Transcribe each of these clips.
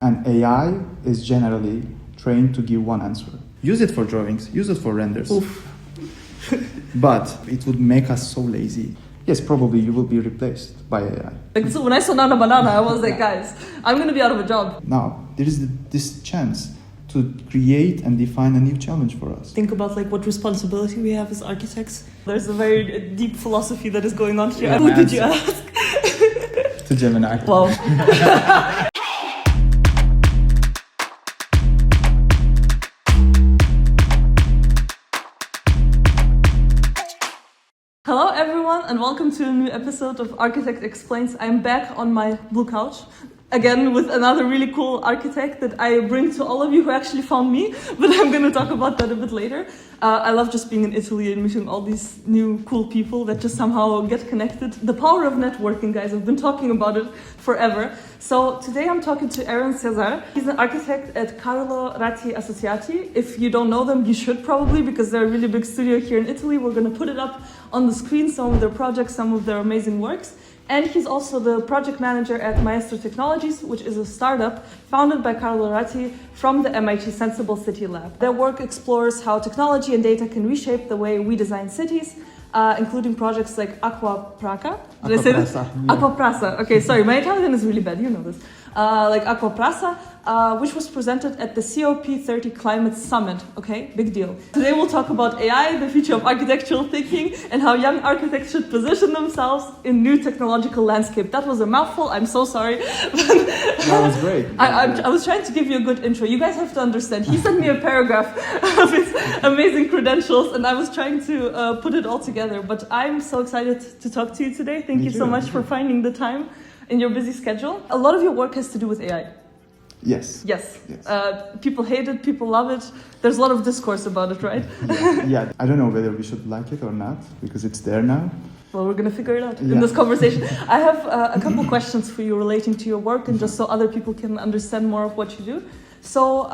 And AI is generally trained to give one answer. Use it for drawings, use it for renders. Oof. But it would make us so lazy. Yes, probably you will be replaced by AI. So when I saw Nana Banana, I was like, guys, I'm going to be out of a job. Now, there is this chance to create and define a new challenge for us. Think about what responsibility we have as architects. There's a very deep philosophy that is going on here. Yeah, Who did you ask? To Gemini. Wow. Hello everyone and welcome to a new episode of Architect Explains. I'm back on my blue couch, again with another really cool architect that I bring to all of you who actually found me, but I'm going to talk about that a bit later. I love just being in Italy and meeting all these new cool people that just somehow get connected. The power of networking, guys, I've been talking about it forever. So today I'm talking to Eren Sezer. He's an architect at Carlo Ratti Associati. If you don't know them, you should probably, because they're a really big studio here in Italy. We're going to put it up on the screen, some of their projects, some of their amazing works. And he's also the project manager at Maestro Technologies, which is a startup founded by Carlo Ratti from the MIT Senseable City Lab. Their work explores how technology and data can reshape the way we design cities, including projects like Acqua Praca. Did I say this? Yeah. Acqua Prasa. Okay, sorry, my Italian is really bad, you know this. Like Acqua Prasa, which was presented at the COP30 Climate Summit. Okay, big deal. Today we'll talk about AI, the future of architectural thinking, and how young architects should position themselves in new technological landscape. That was a mouthful, I'm so sorry. That was great. I was trying to give you a good intro. You guys have to understand. He sent me a paragraph of his amazing credentials, and I was trying to put it all together. But I'm so excited to talk to you today. Thank you so much for finding the time in your busy schedule. A lot of your work has to do with AI. Yes. Yes. People hate it, people love it. There's a lot of discourse about it, right? Yeah. I don't know whether we should like it or not, because it's there now. Well, we're going to figure it out in this conversation. I have a couple questions for you relating to your work, and just so other people can understand more of what you do. So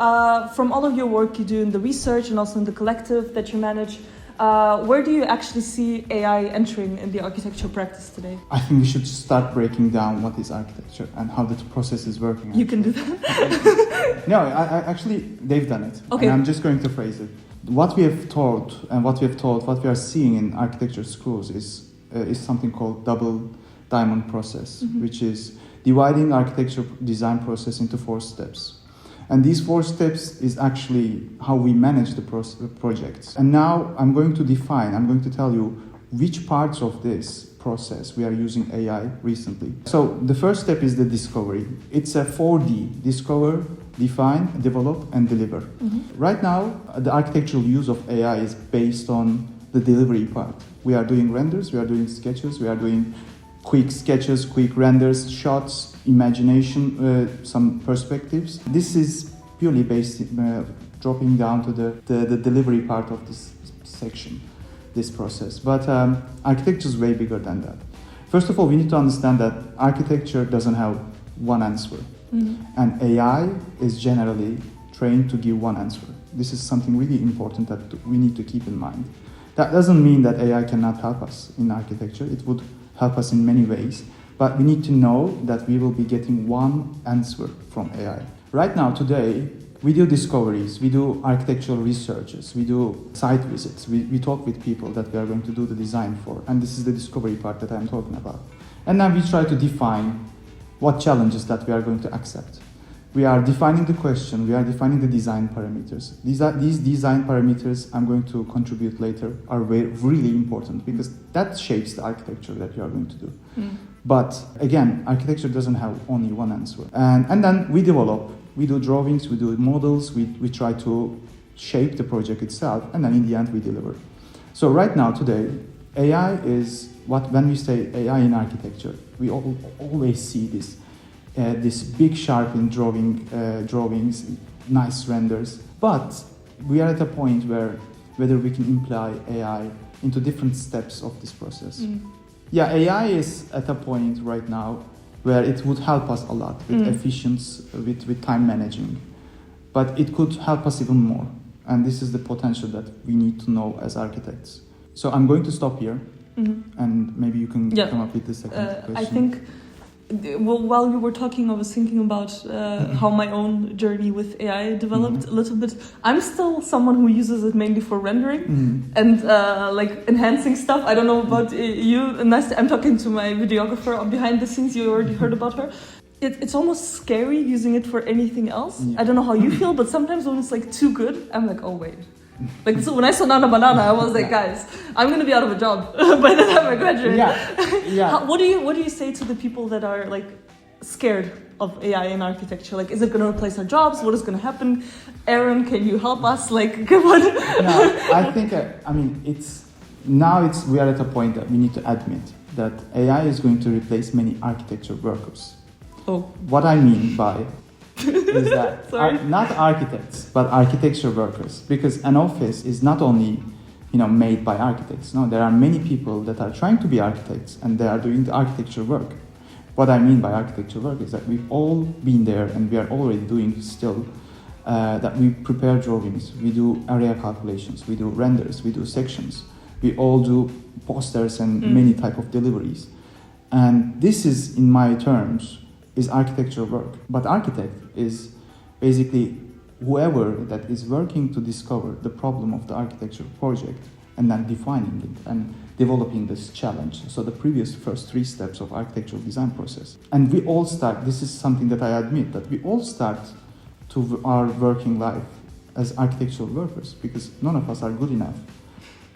from all of your work you do in the research and also in the collective that you manage, where do you actually see AI entering in the architectural practice today? I think we should start breaking down what is architecture and how the process is working. You can do that? No, I actually, they've done it. Okay. And I'm just going to phrase it. What we have taught and what we are seeing in architecture schools is something called double diamond process, which is dividing architecture design process into 4 steps. And these 4 steps is actually how we manage the projects. And now I'm going to tell you which parts of this process we are using AI recently. So the first step is the discovery. It's a 4D: discover, define, develop, and deliver. Right now, the architectural use of AI is based on the delivery part. We are doing renders, we are doing sketches, we are doing quick sketches, quick renders, shots, imagination, some perspectives. This is purely based, dropping down to the delivery part of this section, this process. But architecture is way bigger than that. First of all, we need to understand that architecture doesn't have one answer. And AI is generally trained to give one answer. This is something really important that we need to keep in mind. That doesn't mean that AI cannot help us in architecture. It would help us in many ways, but we need to know that we will be getting one answer from AI. Right now, today, we do discoveries, we do architectural researches, we do site visits, we talk with people that we are going to do the design for, and this is the discovery part that I'm talking about. And now we try to define what challenges that we are going to accept. We are defining the question, we are defining the design parameters. These design parameters, I'm going to contribute later, are really important because that shapes the architecture that we are going to do. But again, architecture doesn't have only one answer. And then we develop, we do drawings, we do models, we try to shape the project itself, and then in the end we deliver. So right now, today, AI is when we say AI in architecture, we always see this big sharpened drawings, nice renders. But we are at a point whether we can imply AI into different steps of this process. Yeah, AI is at a point right now where it would help us a lot with efficiency, with time managing. But it could help us even more. And this is the potential that we need to know as architects. So I'm going to stop here, and maybe you can come up with the second question. I think well, while you were talking, I was thinking about how my own journey with AI developed a little bit. I'm still someone who uses it mainly for rendering and like enhancing stuff. I don't know about you. Nice. I'm talking to my videographer behind the scenes. You already heard about her. It's almost scary using it for anything else. I don't know how you feel, but sometimes when it's like too good, I'm like, oh wait. Like, so when I saw Nana Banana, I was like, guys, I'm gonna be out of a job by the time I graduate. What do you say to the people that are like scared of AI in architecture? Like, is it gonna replace our jobs? What is gonna happen? Eren, can you help us? Like, come on. No, I think we are at a point that we need to admit that AI is going to replace many architecture workers. Oh. What I mean by is that not architects but architecture workers, because an office is not only made by architects. No, there are many people that are trying to be architects and they are doing the architecture work. What I mean by architecture work is that we've all been there and we are already doing still that we prepare drawings, we do area calculations, we do renders, we do sections, we all do posters and many type of deliveries. And this is, in my terms, is architectural work. But architect is basically whoever that is working to discover the problem of the architectural project and then defining it and developing this challenge. So the first three steps of architectural design process. And we all start, this is something that I admit, that we all start to our working life as architectural workers, because none of us are good enough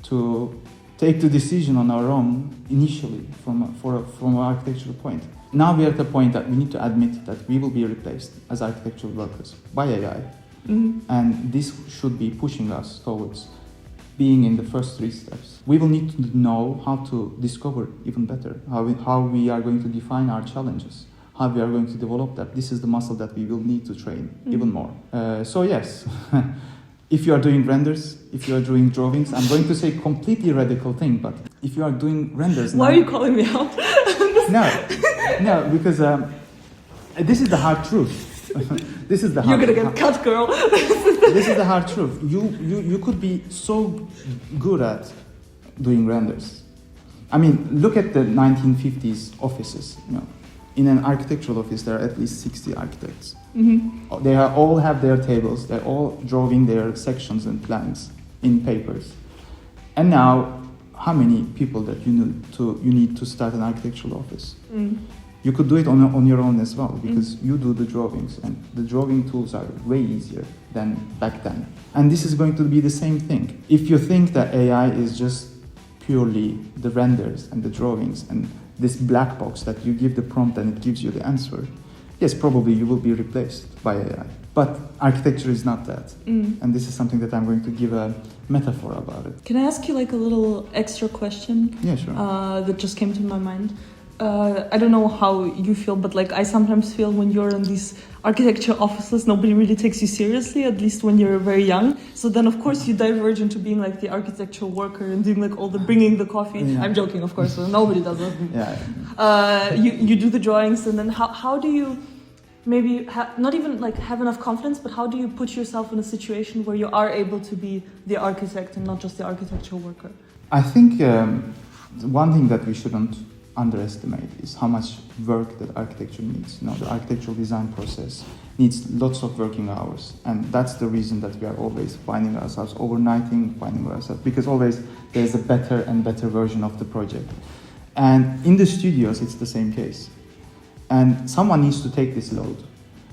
to take the decision on our own initially from an architectural point. Now we are at the point that we need to admit that we will be replaced as architectural workers by AI. And this should be pushing us towards being in the first three steps. We will need to know how to discover even better, how we are going to define our challenges, how we are going to develop that. This is the muscle that we will need to train even more. So yes, if you are doing renders, if you are doing drawings, I'm going to say completely radical thing, but if you are doing renders... Why are you calling me out? No, because this is the hard truth. This is the hard. You're gonna get cut, girl. This is the hard truth. You could be so good at doing renders. I mean, look at the 1950s offices. In an architectural office, there are at least 60 architects. They all have their tables. They're all drawing their sections and plans in papers. And now, how many people that you need to start an architectural office? You could do it on your own as well, because you do the drawings, and the drawing tools are way easier than back then. And this is going to be the same thing. If you think that AI is just purely the renders and the drawings and this black box that you give the prompt and it gives you the answer, yes, probably you will be replaced by AI. But architecture is not that. And this is something that I'm going to give a metaphor about it. Can I ask you like a little extra question? Yeah, sure. That just came to my mind. I don't know how you feel, but like I sometimes feel when you're in these architecture offices, nobody really takes you seriously, at least when you're very young. So then of course you diverge into being like the architectural worker and doing like all the bringing the coffee. Yeah. I'm joking, of course, so nobody does that. Yeah. You do the drawings, and then how do you maybe not even like have enough confidence, but how do you put yourself in a situation where you are able to be the architect and not just the architectural worker? I think one thing that we shouldn't underestimate is how much work that architecture needs. The architectural design process needs lots of working hours, and that's the reason that we are always finding ourselves overnighting, because always there's a better and better version of the project. And in the studios, it's the same case. And someone needs to take this load.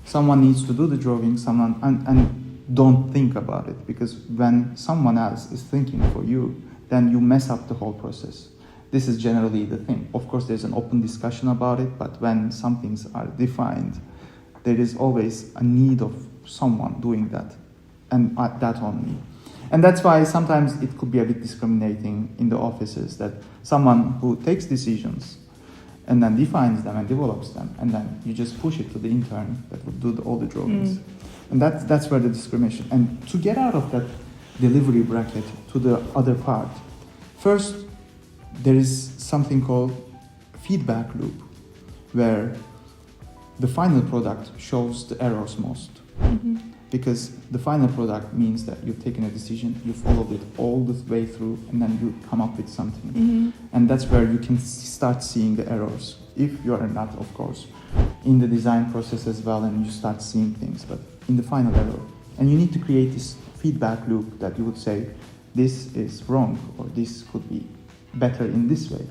Someone needs to do the drawing, and don't think about it, because when someone else is thinking for you, then you mess up the whole process. This is generally the thing. Of course, there's an open discussion about it, but when some things are defined, there is always a need of someone doing that, and that only. And that's why sometimes it could be a bit discriminating in the offices, that someone who takes decisions and then defines them and develops them, and then you just push it to the intern that will do all the drawings. And that's where the discrimination. And to get out of that delivery bracket to the other part, first, there is something called feedback loop, where the final product shows the errors most. Because the final product means that you've taken a decision, you followed it all the way through, and then you come up with something. And that's where you can start seeing the errors. if you are not, of course, in the design process as well and you start seeing things, but in the final level. And you need to create this feedback loop that you would say, this is wrong, or this could be better in this way.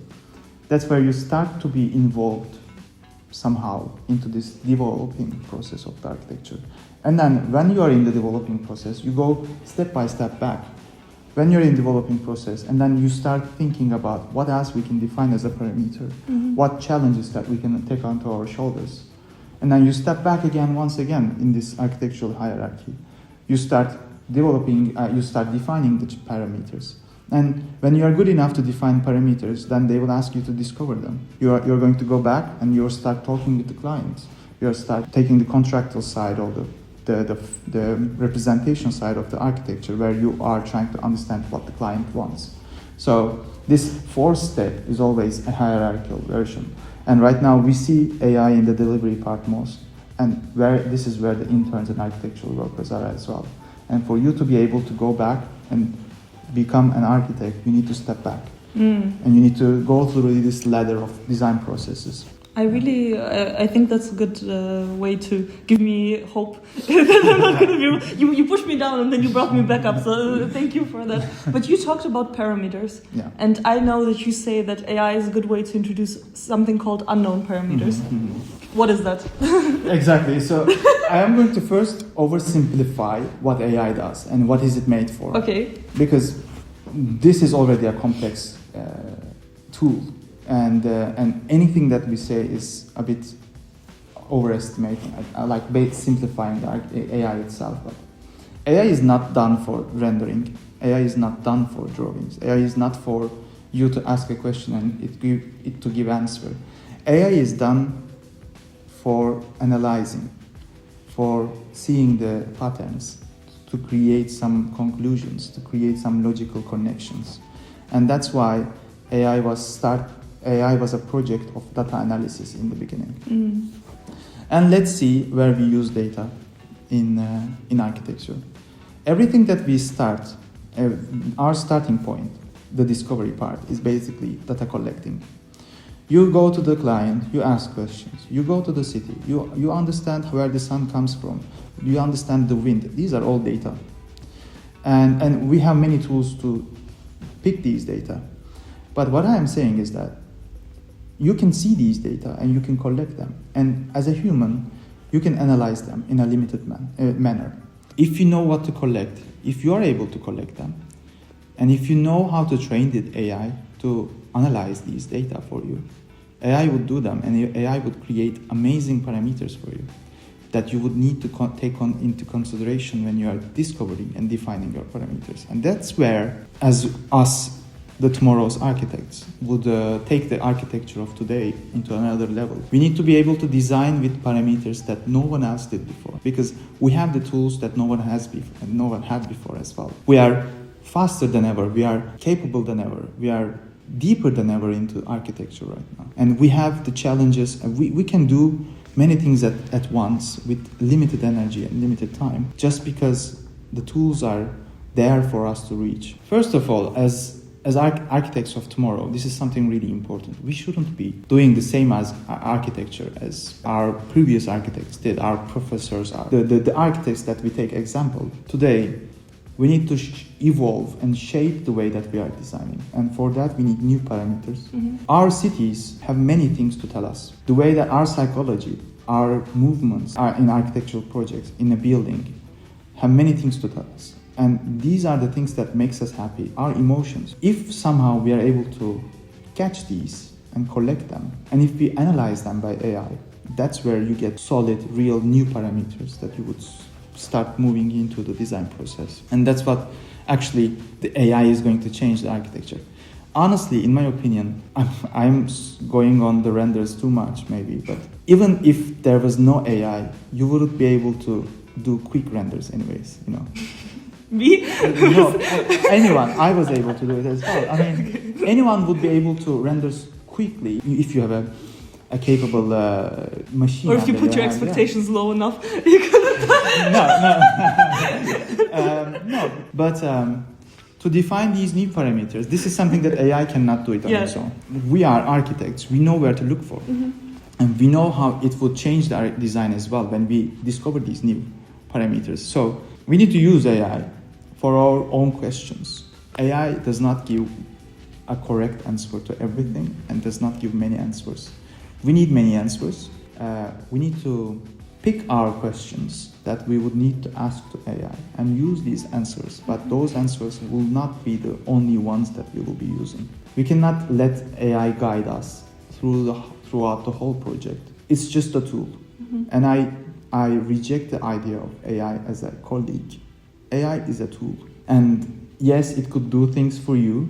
That's where you start to be involved somehow into this developing process of the architecture. And then when you are in the developing process, you go step by step back. When you're in developing process, and then you start thinking about what else we can define as a parameter, what challenges that we can take onto our shoulders. And then you step back again, once again, in this architectural hierarchy. You start developing, you start defining the parameters. And when you are good enough to define parameters, then they will ask you to discover them. You're going to go back and you'll start talking with the clients. You'll start taking the contractual side of the representation side of the architecture, where you are trying to understand what the client wants. So this fourth step is always a hierarchical version. And right now we see AI in the delivery part most, and this is where the interns and architectural workers are as well. And for you to be able to go back and become an architect, you need to step back. And you need to go through this ladder of design processes. I think that's a good way to give me hope that I'm not going to be. You pushed me down and then you brought me back up. So thank you for that. But you talked about parameters, and I know that you say that AI is a good way to introduce something called unknown parameters. What is that? Exactly. So I am going to first oversimplify what AI does and what is it made for. Okay. Because this is already a complex tool. And anything that we say is a bit overestimating. I like simplifying the AI itself. But AI is not done for rendering. AI is not done for drawings. AI is not for you to ask a question and it to give answer. AI is done for analyzing, for seeing the patterns, to create some conclusions, to create some logical connections. And that's why AI was a project of data analysis in the beginning. And let's see where we use data in architecture. Everything that we start, our starting point, the discovery part, is basically data collecting. You go to the client, you ask questions. You go to the city, you understand where the sun comes from. You understand the wind. These are all data. And we have many tools to pick these data. But what I am saying is that you can see these data and you can collect them. And as a human, you can analyze them in a limited manner. If you know what to collect, if you are able to collect them, and if you know how to train the AI to analyze these data for you, AI would do them, and AI would create amazing parameters for you that you would need to take into consideration when you are discovering and defining your parameters. And that's where, as us, the tomorrow's architects, would take the architecture of today into another level. We need to be able to design with parameters that no one else did before, because we have the tools that no one has before, and no one had before as well. We are faster than ever, we are capable than ever, we are deeper than ever into architecture right now. And we have the challenges, and we can do many things at once with limited energy and limited time, just because the tools are there for us to reach. First of all, as architects of tomorrow, this is something really important. We shouldn't be doing the same as architecture as our previous architects did, our professors are. The architects that we take example today, we need to evolve and shape the way that we are designing. And for that, we need new parameters. Our cities have many things to tell us. The way that our psychology, our movements are in architectural projects, in a building, have many things to tell us. And these are the things that makes us happy, our emotions. If somehow we are able to catch these and collect them, and if we analyze them by AI, that's where you get solid, real new parameters that you would start moving into the design process. And that's what actually the AI is going to change the architecture. Honestly, in my opinion, I'm going on the renders too much maybe, but even if there was no AI, you wouldn't be able to do quick renders anyways, you know. Me? No, anyone. I was able to do it as well. I mean, anyone would be able to render quickly if you have a capable machine. Or if you put your expectations low enough. No. But to define these new parameters. This is something that AI cannot do it on its own. We are architects. We know where to look for. And we know how it would change the design as well when we discover these new parameters. So we need to use AI for our own questions. AI does not give a correct answer to everything and does not give many answers. We need many answers. We need to pick our questions that we would need to ask to AI and use these answers, but those answers will not be the only ones that we will be using. We cannot let AI guide us throughout the whole project. It's just a tool. And I reject the idea of AI as a colleague. AI is a tool. And yes, it could do things for you,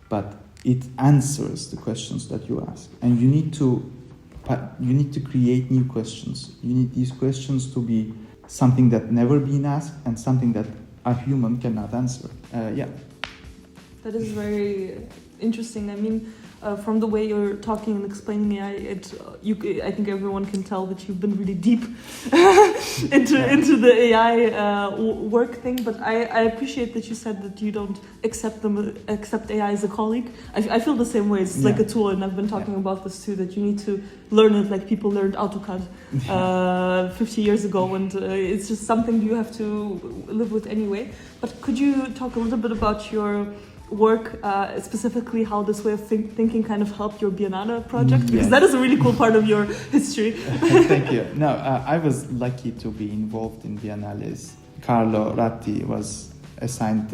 but it answers the questions that you ask. And you need to create new questions. You need these questions to be something that never been asked and something that a human cannot answer. That is very interesting. I mean, from the way you're talking and explaining AI, I think everyone can tell that you've been really deep into the AI work thing. But I appreciate that you said that you don't accept AI as a colleague. I feel the same way. It's like a tool, and I've been talking about this too. That you need to learn it like people learned AutoCAD 50 years ago, and it's just something you have to live with anyway. But could you talk a little bit about your work, specifically how this way of thinking kind of helped your Biennale project? Because that is a really cool part of your history. Thank you. No, I was lucky to be involved in Biennales. Carlo Ratti was assigned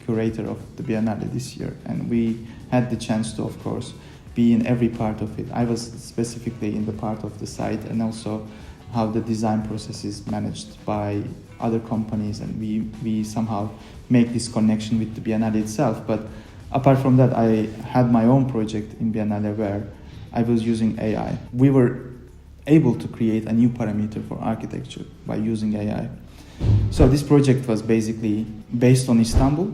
curator of the Biennale this year, and we had the chance to, of course, be in every part of it. I was specifically in the part of the site and also how the design process is managed by other companies, and we somehow make this connection with the Biennale itself. But apart from that, I had my own project in Biennale where I was using AI. We were able to create a new parameter for architecture by using AI. So this project was basically based on Istanbul,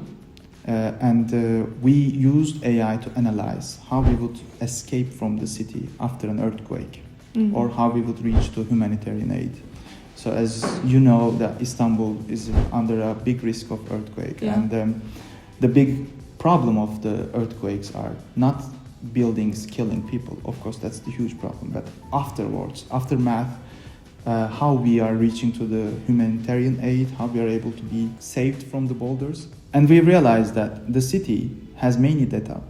and we used AI to analyze how we would escape from the city after an earthquake, or how we would reach to humanitarian aid. So as you know, that Istanbul is under a big risk of earthquake, and the big problem of the earthquakes are not buildings killing people. Of course, that's the huge problem. But aftermath, how we are reaching to the humanitarian aid, how we are able to be saved from the boulders. And we realized that the city has many data.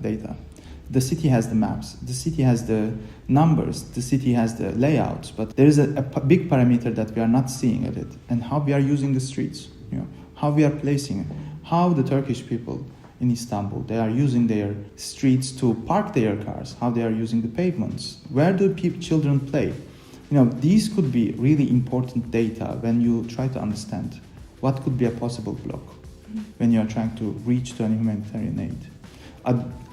The city has the maps, the city has the numbers, the city has the layouts, but there is a big parameter that we are not seeing at it, and how we are using the streets, how we are placing it, how the Turkish people in Istanbul, they are using their streets to park their cars, how they are using the pavements, where do children play. These could be really important data when you try to understand what could be a possible block when you are trying to reach to a humanitarian aid.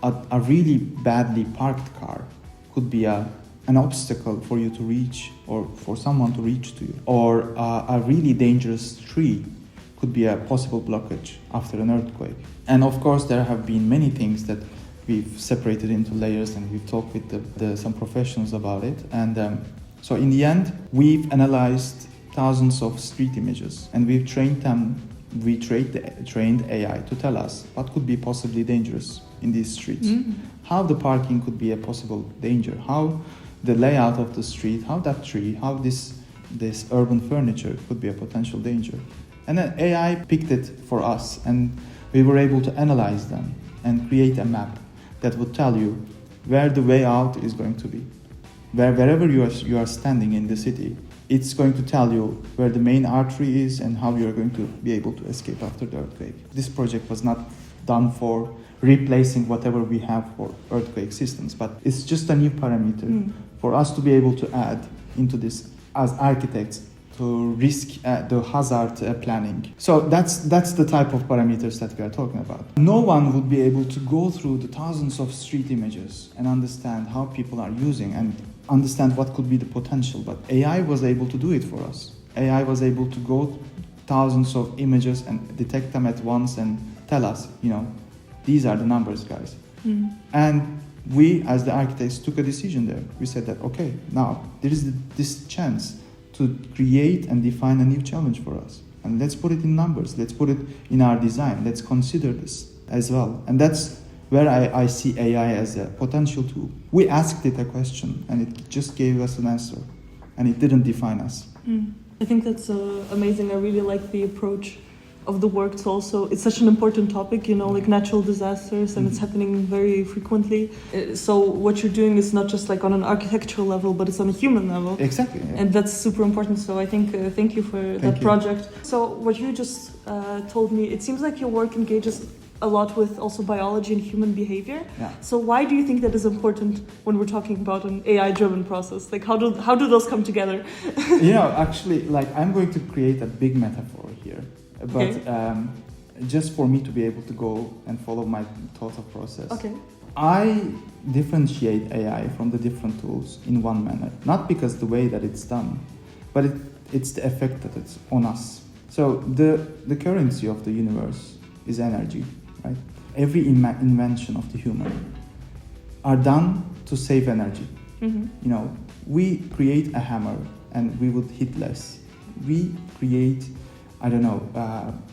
A really badly parked car could be an obstacle for you to reach, or for someone to reach to you. Or a really dangerous tree could be a possible blockage after an earthquake. And of course, there have been many things that we've separated into layers, and we've talked with some professionals about it. And so in the end, we've analyzed thousands of street images, and we've trained them. We trained AI to tell us what could be possibly dangerous in these streets, how the parking could be a possible danger, how the layout of the street, how that tree, how this urban furniture could be a potential danger. And then AI picked it for us, and we were able to analyze them and create a map that would tell you where the way out is going to be. Wherever you are standing in the city, it's going to tell you where the main artery is and how you're going to be able to escape after the earthquake. This project was not done for replacing whatever we have for earthquake systems, but it's just a new parameter for us to be able to add into this as architects to risk the hazard planning. So that's the type of parameters that we are talking about. No one would be able to go through the thousands of street images and understand how people are using and understand what could be the potential, but AI was able to do it for us. AI was able to go thousands of images and detect them at once and tell us, these are the numbers, guys. And we, as the architects, took a decision there. We said that, okay, now there is this chance to create and define a new challenge for us. And let's put it in numbers. Let's put it in our design. Let's consider this as well. And that's where I see AI as a potential tool. We asked it a question and it just gave us an answer. And it didn't define us. I think that's amazing. I really like the approach of the work to also, it's such an important topic, you know, like natural disasters, and it's happening very frequently. So what you're doing is not just like on an architectural level, but it's on a human level. Exactly. Yeah. And that's super important. So I think, thank you for that project. So what you just told me, it seems like your work engages a lot with also biology and human behavior. Yeah. So why do you think that is important when we're talking about an AI-driven process? Like how do those come together? You know, actually, like I'm going to create a big metaphor here, but just for me to be able to go and follow my total process. Okay. I differentiate AI from the different tools in one manner, not because the way that it's done, but it's the effect that it's on us. So the currency of the universe is energy. Right? Every invention of the human are done to save energy. You know, we create a hammer and we would hit less. We create, I don't know,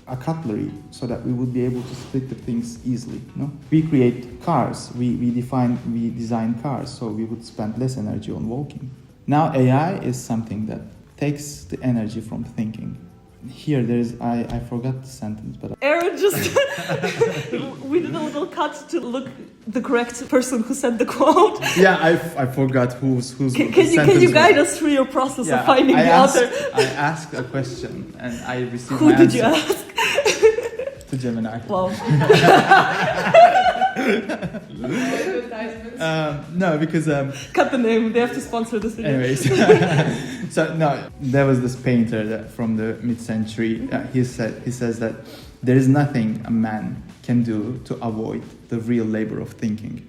a cutlery so that we would be able to split the things easily. No? We create cars. We design cars so we would spend less energy on walking. Now AI is something that takes the energy from thinking. Here I forgot the sentence, but Eren just we did a little cut to look the correct person who said the quote. Yeah, I forgot who's Can you guide us through your process of finding the author? I asked a question and I received Who my did answer. you ask? To Gemini. Wow. No, because Cut the name. They have to sponsor this video. anyways. So no, there was this painter that from the mid-century. He says that there is nothing a man can do to avoid the real labor of thinking.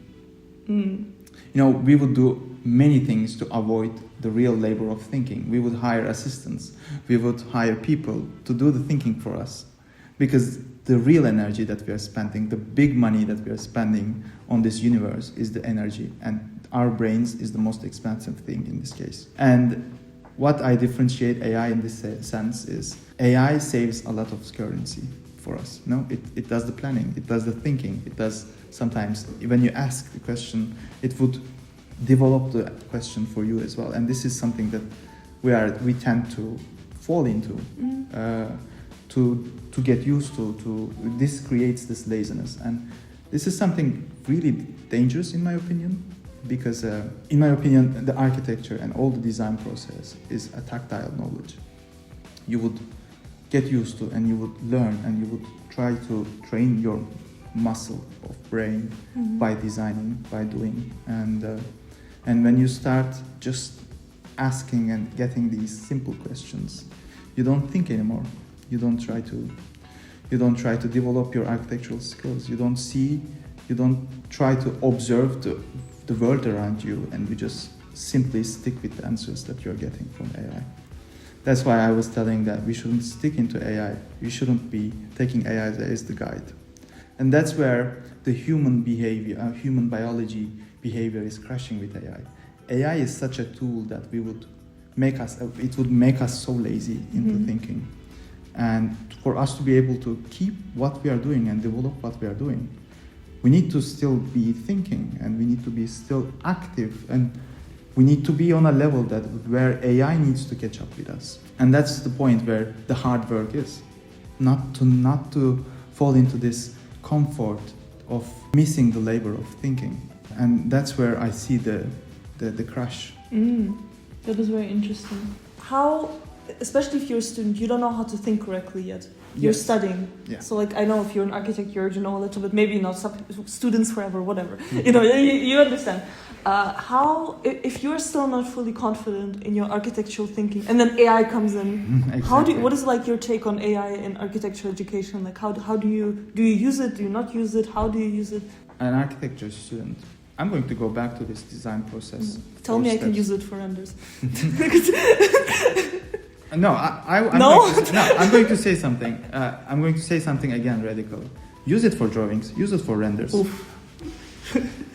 You know, we would do many things to avoid the real labor of thinking. We would hire assistants. We would hire people to do the thinking for us. Because the real energy that we are spending, the big money that we are spending on this universe is the energy. And our brains is the most expensive thing in this case. And what I differentiate AI in this sense is AI saves a lot of currency for us. No, it does the planning, it does the thinking, it does sometimes, when you ask the question, it would develop the question for you as well. And this is something that we tend to fall into. To get used to this creates this laziness, and this is something really dangerous in my opinion, because in my opinion the architecture and all the design process is a tactile knowledge. You would get used to and you would learn and you would try to train your muscle of brain by designing, by doing, and when you start just asking and getting these simple questions, you don't think anymore. You don't try to develop your architectural skills. You don't try to observe the world around you, and you just simply stick with the answers that you're getting from AI. That's why I was telling that we shouldn't stick into AI. We shouldn't be taking AI as the guide. And that's where the human behavior, human biology behavior is crashing with AI. AI is such a tool that it would make us so lazy into thinking. And for us to be able to keep what we are doing and develop what we are doing, we need to still be thinking, and we need to be still active, and we need to be on a level where AI needs to catch up with us. And that's the point where the hard work is. Not to fall into this comfort of missing the labor of thinking. And that's where I see the crash. That is very interesting. How, especially if you're a student, you don't know how to think correctly yet. You're studying. Yeah. So like, I know if you're an architect, you already know a little bit, maybe not students forever, whatever. You know, you understand. How, if you're still not fully confident in your architectural thinking, and then AI comes in, Exactly. what is like your take on AI in architectural education? Like, how do you use it? Do you not use it? How do you use it? An architecture student, I'm going to go back to this design process. Tell me I can use it for renders. No, I'm going to say something. I'm going to say something again radical. Use it for drawings. Use it for renders. Oof.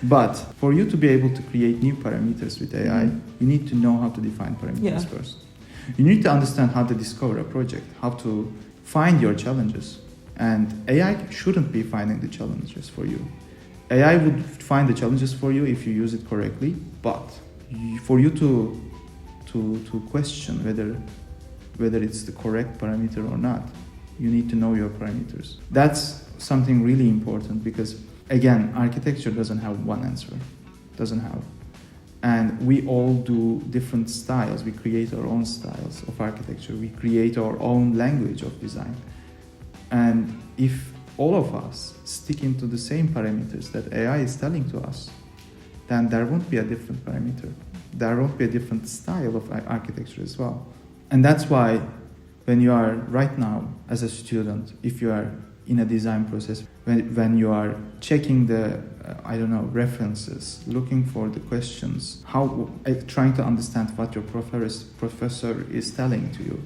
But for you to be able to create new parameters with AI, you need to know how to define parameters first. You need to understand how to discover a project, how to find your challenges. And AI shouldn't be finding the challenges for you. AI would find the challenges for you if you use it correctly, but for you to question whether it's the correct parameter or not, you need to know your parameters. That's something really important because, again, architecture doesn't have one answer. Doesn't have. And we all do different styles. We create our own styles of architecture. We create our own language of design. And if all of us stick into the same parameters that AI is telling to us, then there won't be a different parameter. There won't be a different style of architecture as well. And that's why when you are right now as a student, if you are in a design process, when you are checking the, references, looking for the questions, trying to understand what your professor is telling to you,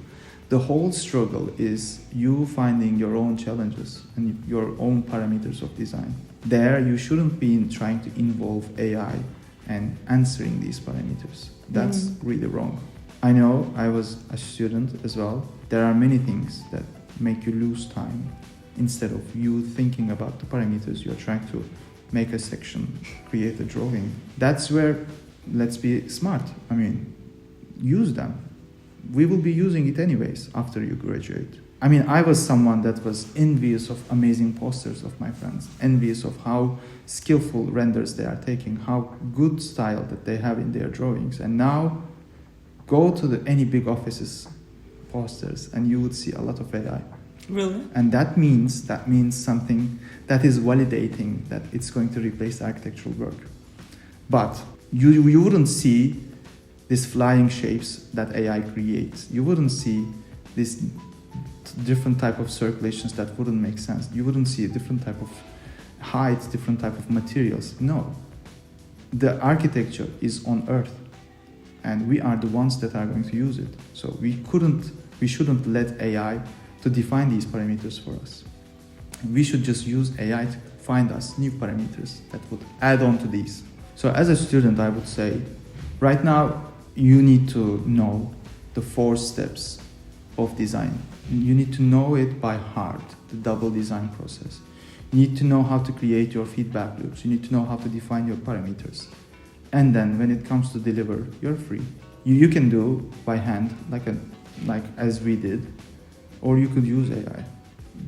the whole struggle is you finding your own challenges and your own parameters of design. There, you shouldn't be trying to involve AI and answering these parameters. That's really wrong. I know I was a student as well. There are many things that make you lose time instead of you thinking about the parameters. You're trying to make a section, create a drawing. That's where, let's be smart. Use them. We will be using it anyways after you graduate. I was someone that was envious of amazing posters of my friends, envious of how skillful renders they are taking, how good style that they have in their drawings. And now, go to any big office's posters and you would see a lot of AI. Really? And that means something that is validating that it's going to replace architectural work. But you wouldn't see these flying shapes that AI creates. You wouldn't see these different type of circulations that wouldn't make sense. You wouldn't see a different type of heights, different type of materials. No. The architecture is on Earth. And we are the ones that are going to use it. So we shouldn't let AI to define these parameters for us. We should just use AI to find us new parameters that would add on to these. So as a student, I would say, right now, you need to know the 4 steps of design. You need to know it by heart, the double design process. You need to know how to create your feedback loops. You need to know how to define your parameters. And then when it comes to deliver, you're free. You can do by hand, like as we did, or you could use AI.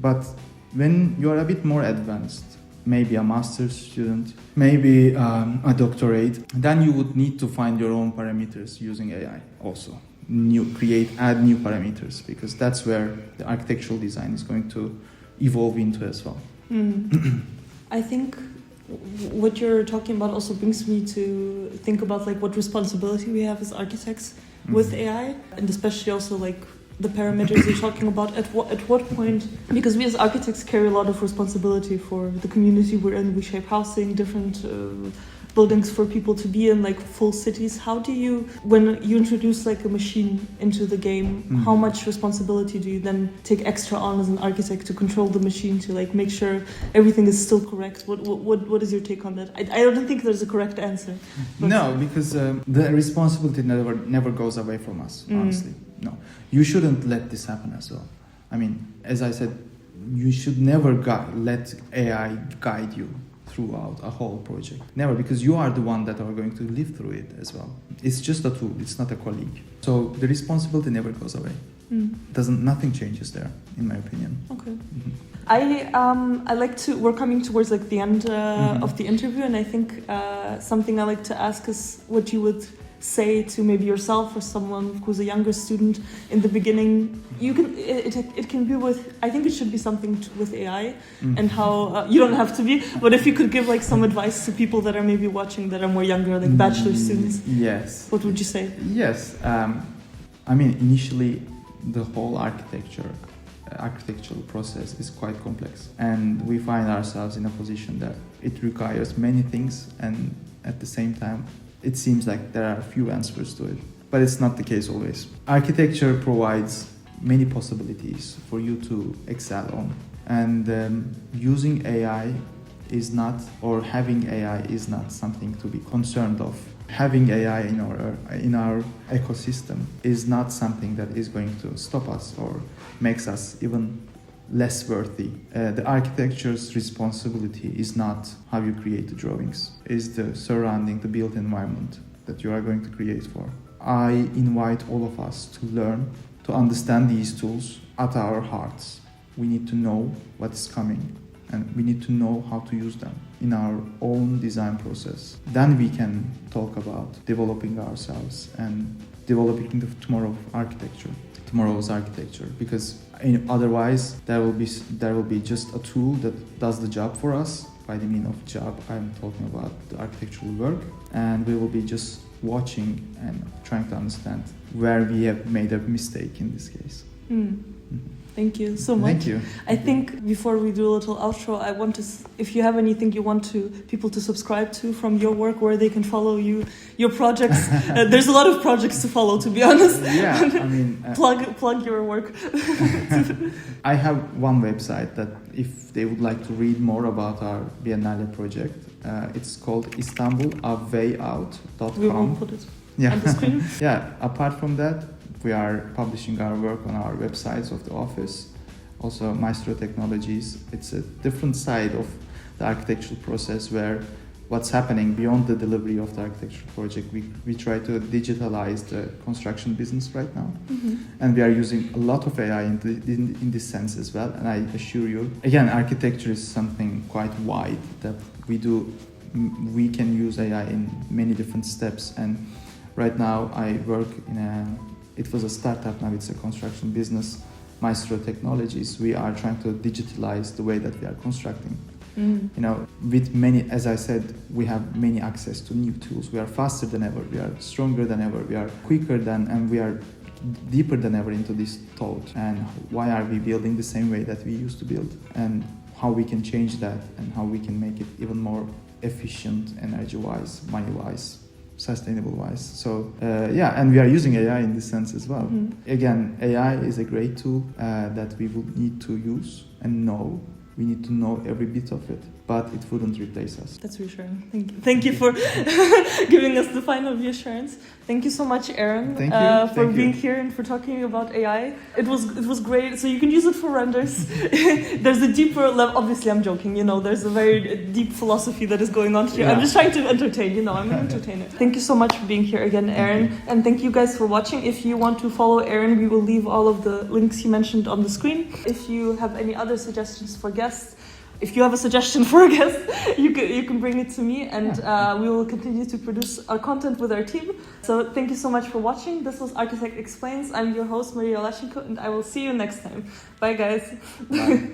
But when you're a bit more advanced, maybe a master's student, maybe a doctorate, then you would need to find your own parameters using AI also. Add new parameters, because that's where the architectural design is going to evolve into as well. I think what you're talking about also brings me to think about what responsibility we have as architects with AI, and especially also the parameters you're talking about. At what point, because we as architects carry a lot of responsibility for the community we're in. We shape housing, different buildings for people to be in, full cities. How do you, when you introduce a machine into the game, how much responsibility do you then take extra on as an architect to control the machine, to make sure everything is still correct? What is your take on that? I don't think there's a correct answer. No, because the responsibility never goes away from us, honestly. No, you shouldn't let this happen as well. As I said, you should never let AI guide you throughout a whole project. Never, because you are the one that are going to live through it as well. It's just a tool, it's not a colleague. So the responsibility never goes away. Nothing changes there, in my opinion. Okay. I like to, we're coming towards the end of the interview, and I think something I like to ask is what you would say to maybe yourself or someone who's a younger student in the beginning. You can it can be with, I think it should be something with AI and how you don't have to be, but if you could give some advice to people that are maybe watching that are more younger, bachelor students. Yes. What would you say? Yes. Initially the whole architectural process is quite complex, and we find ourselves in a position that it requires many things, and at the same time it seems like there are few answers to it. But it's not the case always. Architecture provides many possibilities for you to excel on. And using AI is not, or having AI is not something to be concerned of. having AI in our ecosystem is not something that is going to stop us or makes us even less worthy. The architecture's responsibility is not how you create the drawings, is the surrounding, the built environment that you are going to create for. I invite all of us to learn, to understand these tools at our hearts. We need to know what's coming and we need to know how to use them in our own design process. Then we can talk about developing ourselves and developing the tomorrow's architecture, because otherwise there will be just a tool that does the job for us. By the mean of job, I'm talking about the architectural work, and we will be just watching and trying to understand where we have made a mistake in this case. Thank you so much. Thank you. I think before we do a little outro, I want to, if you have anything you want people to subscribe to from your work, where they can follow you, your projects. There's a lot of projects to follow, to be honest. Yeah, I mean... plug your work. I have one website that if they would like to read more about our Biennale project, it's called IstanbulAwayOut.com. We will put it on the screen. Yeah, apart from that, we are publishing our work on our websites of the office. Also, Maestro Technologies. It's a different side of the architectural process where what's happening beyond the delivery of the architectural project. We try to digitalize the construction business right now. And we are using a lot of AI in this sense as well. And I assure you, again, architecture is something quite wide that we can use AI in many different steps. And right now I work it was a startup, now it's a construction business, Maestro Technologies. We are trying to digitalize the way that we are constructing. With many, as I said, we have many access to new tools. We are faster than ever, we are stronger than ever, we are quicker than, and we are deeper than ever into this thought. And why are we building the same way that we used to build? And how we can change that and how we can make it even more efficient, energy-wise, money-wise, sustainable-wise. So and we are using AI in this sense as well. Again, AI is a great tool that we will need to use and know. We need to know every bit of it, but it wouldn't replace us. That's reassuring. Thank you. Thank you for giving us the final reassurance. Thank you so much, Eren, for being here and for talking about AI. It was great. So you can use it for renders. There's a deeper level. Obviously, I'm joking. There's a very deep philosophy that is going on here. Yeah. I'm just trying to entertain. I'm an entertainer. Thank you so much for being here again, Eren, and thank you guys for watching. If you want to follow Eren, we will leave all of the links he mentioned on the screen. If you have any other suggestions for guests, if you have a suggestion for a guest, you can bring it to me, and we will continue to produce our content with our team. So thank you so much for watching. This was Architect Explains. I'm your host, Maria Lashenko, and I will see you next time. Bye, guys. Bye.